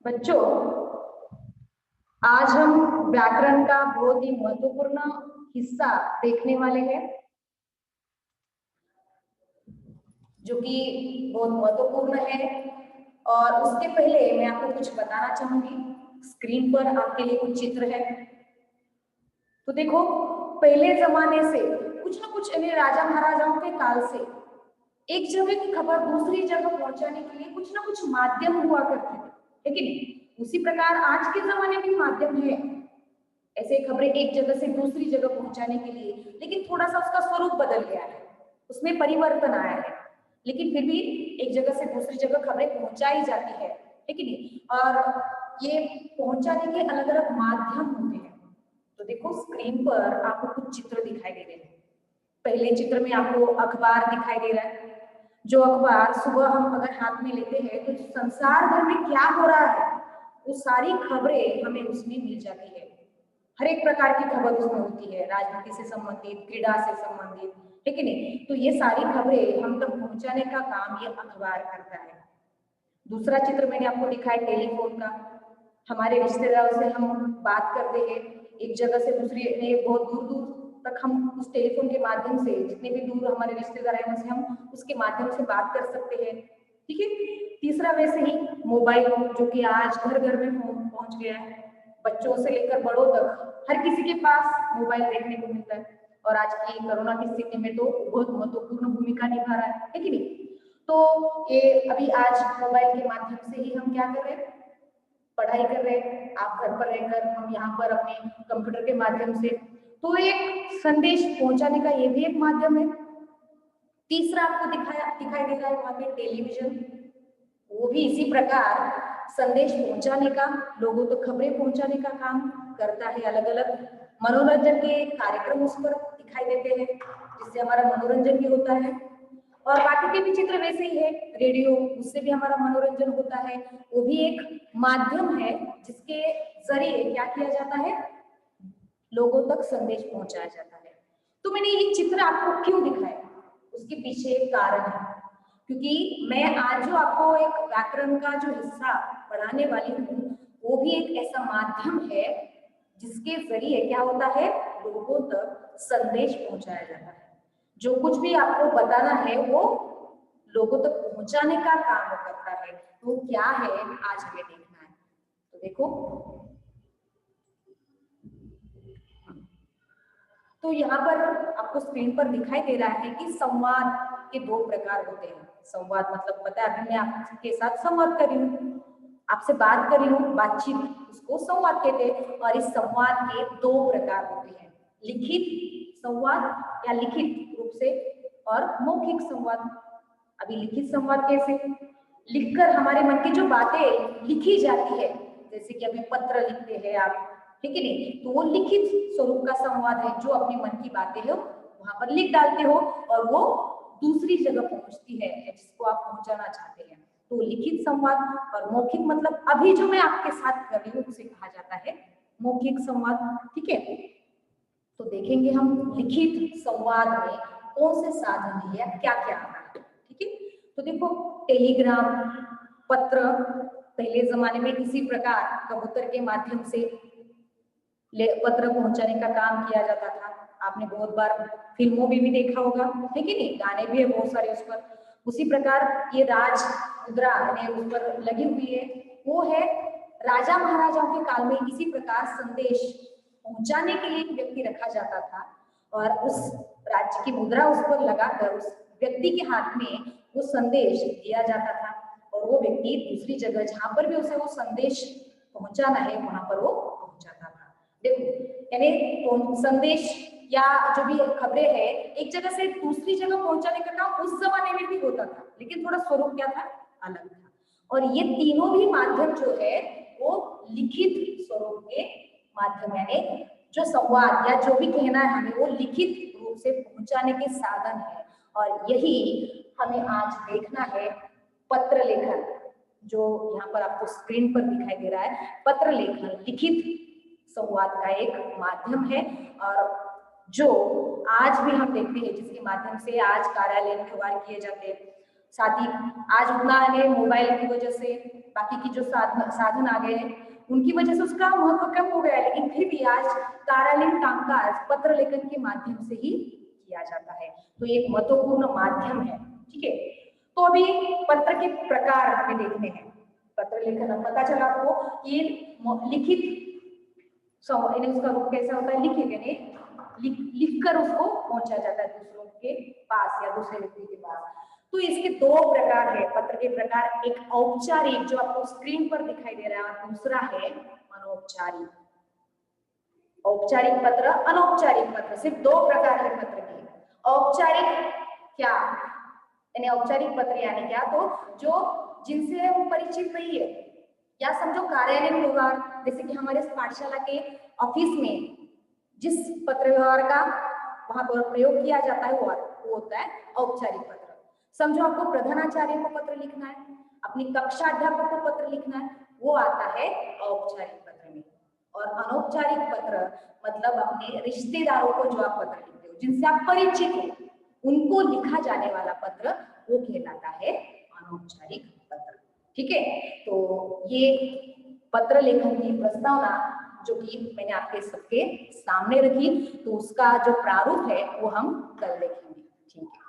बच्चों, आज हम व्याकरण का बहुत ही महत्वपूर्ण हिस्सा देखने वाले हैं, जो कि बहुत महत्वपूर्ण है। और उसके पहले मैं आपको कुछ बताना चाहूंगी। स्क्रीन पर आपके लिए कुछ चित्र है। तो देखो, पहले जमाने से कुछ ना कुछ यानी राजा महाराजाओं के काल से एक जगह की खबर दूसरी जगह पहुंचाने के लिए कुछ ना कुछ माध्यम हुआ करते थे, है कि नहीं? उसी प्रकार आज के जमाने में माध्यम है ऐसे खबरें एक जगह से दूसरी जगह पहुंचाने के लिए, लेकिन थोड़ा सा उसका स्वरूप बदल गया है, उसमें परिवर्तन आया है। लेकिन फिर भी एक जगह से दूसरी जगह खबरें पहुंचाई जाती है कि नहीं? और ये पहुंचाने के अलग अलग माध्यम होते हैं। तो देखो, स्क्रीन पर आपको कुछ चित्र दिखाई दे रहे हैं। पहले चित्र में आपको अखबार दिखाई दे रहा है। जो अखबार सुबह हम अगर हाथ में लेते हैं तो संसार भर में क्या हो रहा है वो सारी खबरें हमें उसमें मिल जाती है। हर एक प्रकार की खबर उसमें होती है, राजनीति से संबंधित, क्रीड़ा से संबंधित, ठीक है नहीं? तो ये सारी खबरें हम तक पहुंचाने का काम ये अखबार करता है। दूसरा चित्र मैंने आपको दिखाया टेलीफोन का। हमारे रिश्तेदारों से हम बात करते हैं एक जगह से दूसरी, बहुत दूर दूर तक हम उस टेलीफोन के माध्यम से, जितने भी दूर हमारे रिश्तेदार हैं उनसे हम उसके माध्यम से बात कर सकते हैं, ठीक है। तीसरा वैसे ही मोबाइल, जो कि आज घर घर में पहुंच गया है। बच्चों से लेकर बड़ों तक हर किसी के पास मोबाइल देखने को मिलता है। और आज की कोरोना की स्थिति में तो बहुत महत्वपूर्ण भूमिका निभा रहा है कि नहीं? तो ये अभी आज मोबाइल के माध्यम से ही हम क्या कर रहे हैं, पढ़ाई कर रहे हैं। आप घर पर रहकर, हम यहाँ पर अपने कंप्यूटर के माध्यम से, तो एक संदेश पहुंचाने का ये भी एक माध्यम है। तीसरा आपको दिखाई दे रहा है वहां पे टेलीविजन। वो भी इसी प्रकार संदेश पहुंचाने का, लोगों तक खबरें पहुंचाने का काम करता है। अलग अलग मनोरंजन के कार्यक्रम उस पर दिखाई देते हैं, जिससे हमारा मनोरंजन भी होता है। और बाकी के भी चित्र वैसे ही है। रेडियो, उससे भी हमारा मनोरंजन होता है। वो भी एक माध्यम है जिसके जरिए क्या किया जाता है, लोगों तक संदेश पहुंचाया जाता है। तो मैंने ये चित्र आपको क्यों दिखाया, उसके पीछे एक कारण है। क्योंकि मैं आज जो आपको एक व्याकरण का जो हिस्सा पढ़ाने वाली हूँ, वो भी एक ऐसा माध्यम है जिसके जरिए क्या होता है, लोगों तक संदेश पहुंचाया जाता है। जो कुछ भी आपको बताना है वो लोगों तक पहुंचाने का काम करता है। तो क्या है, आज हमें देखना है। तो देखो, तो यहाँ पर आपको स्क्रीन पर दिखाई दे रहा है कि संवाद के दो प्रकार होते हैं। संवाद मतलब पता है, अभी मैं आपके साथ संवाद कर रही हूँ, आपसे बात कर रही हूँ, बातचीत, उसको संवाद कहते हैं। और इस संवाद के दो प्रकार होते हैं, लिखित संवाद या लिखित रूप से, और मौखिक संवाद। अभी लिखित संवाद कैसे, लिखकर हमारे मन की जो बातें लिखी जाती है, जैसे कि अभी पत्र लिखते हैं आप, ठीक है नहीं? तो वो लिखित स्वरूप का संवाद है, जो अपने मन की बातें हो वहां पर लिख डालते हो और वो दूसरी जगह पहुंचती है जिसको आप पहुंचाना चाहते हैं। तो लिखित संवाद। और मौखिक मतलब अभी जो मैं आपके साथ कर रही हूँ उसे कहा जाता है मौखिक संवाद, ठीक है। तो देखेंगे हम लिखित संवाद में कौन से साधन है या क्या क्या आता है, ठीक है। तो देखो, टेलीग्राम, पत्र, पहले जमाने में किसी प्रकार कबूतर के माध्यम से पत्र पहुंचाने का काम किया जाता था। आपने बहुत बार फिल्मों में भी देखा होगा, है कि नहीं? गाने भी है बहुत सारे उस पर। उसी प्रकार ये राज मुद्रा उस पर लगी हुई है, वो है राजा महाराजाओं के काल में इसी प्रकार संदेश पहुंचाने के लिए व्यक्ति रखा जाता था। और उस राज्य की मुद्रा उस पर लगाकर उस व्यक्ति के हाथ में वो संदेश दिया जाता था। और वो व्यक्ति दूसरी जगह जहां पर भी उसे वो संदेश पहुंचाना है वहां पर वो पहुंचाता था। देखो, यानी संदेश या जो भी खबरें है एक जगह से दूसरी जगह पहुंचाने का काम उस जमाने में भी होता था, लेकिन थोड़ा स्वरूप क्या था, अलग था। और ये तीनों भी माध्यम जो है वो लिखित स्वरूप के माध्यम, यानी जो संवाद या जो भी कहना है हमें वो लिखित रूप से पहुंचाने के साधन है। और यही हमें आज देखना है, पत्र लेखन, जो यहाँ पर आपको स्क्रीन पर दिखाई दे रहा है। पत्र लेखन लिखित संवाद का एक माध्यम है, और जो आज भी हम देखते हैं, जिसके माध्यम से आज कार्यालय में व्यवहार किए जाते हैं। साथ ही आज उतना है मोबाइल की वजह से, बाकी की जो साधन आ गए हैं उनकी वजह से उसका महत्व कम हो गया है, लेकिन फिर भी आज कार्यालयीन कामकाज पत्र लेखन के माध्यम से ही किया जाता है। तो ये एक महत्वपूर्ण माध्यम है। ठीक है, तो अभी पत्र के प्रकार में देखते हैं। पत्र लेखन पता चला आपको, ये लिखित उसका रूप कैसा होता है, लिखित यानी लिखकर उसको पहुंचा जाता है दूसरों के पास या दूसरे व्यक्ति के पास। तो इसके दो प्रकार है पत्र के प्रकार, एक औपचारिक जो आपको स्क्रीन पर दिखाई दे रहा है और दूसरा है अनौपचारिक। औपचारिक पत्र, अनौपचारिक पत्र, सिर्फ दो प्रकार के पत्र के। औपचारिक क्या यानी औपचारिक पत्र यानी क्या, तो जो जिनसे हम परिचित नहीं है, या समझो कार्यालयीन व्यवहार, जैसे कि हमारे पाठशाला के ऑफिस में जिस पत्र व्यवहार का वहां पर प्रयोग किया जाता है वो होता है औपचारिक पत्र। समझो आपको प्रधानाचार्य को पत्र लिखना है, अपनी कक्षा अध्यापक को पत्र लिखना है, वो आता है औपचारिक पत्र में। और अनौपचारिक पत्र मतलब अपने रिश्तेदारों को जो आप पत्र लिखते हो, जिनसे आप परिचित हो, उनको लिखा जाने वाला पत्र वो कहलाता है अनौपचारिक पत्र। ठीक है, तो ये पत्र लेखन की प्रस्तावना जो कि मैंने आपके सबके सामने रखी, तो उसका जो प्रारूप है वो हम कल देखेंगे। ठीक है।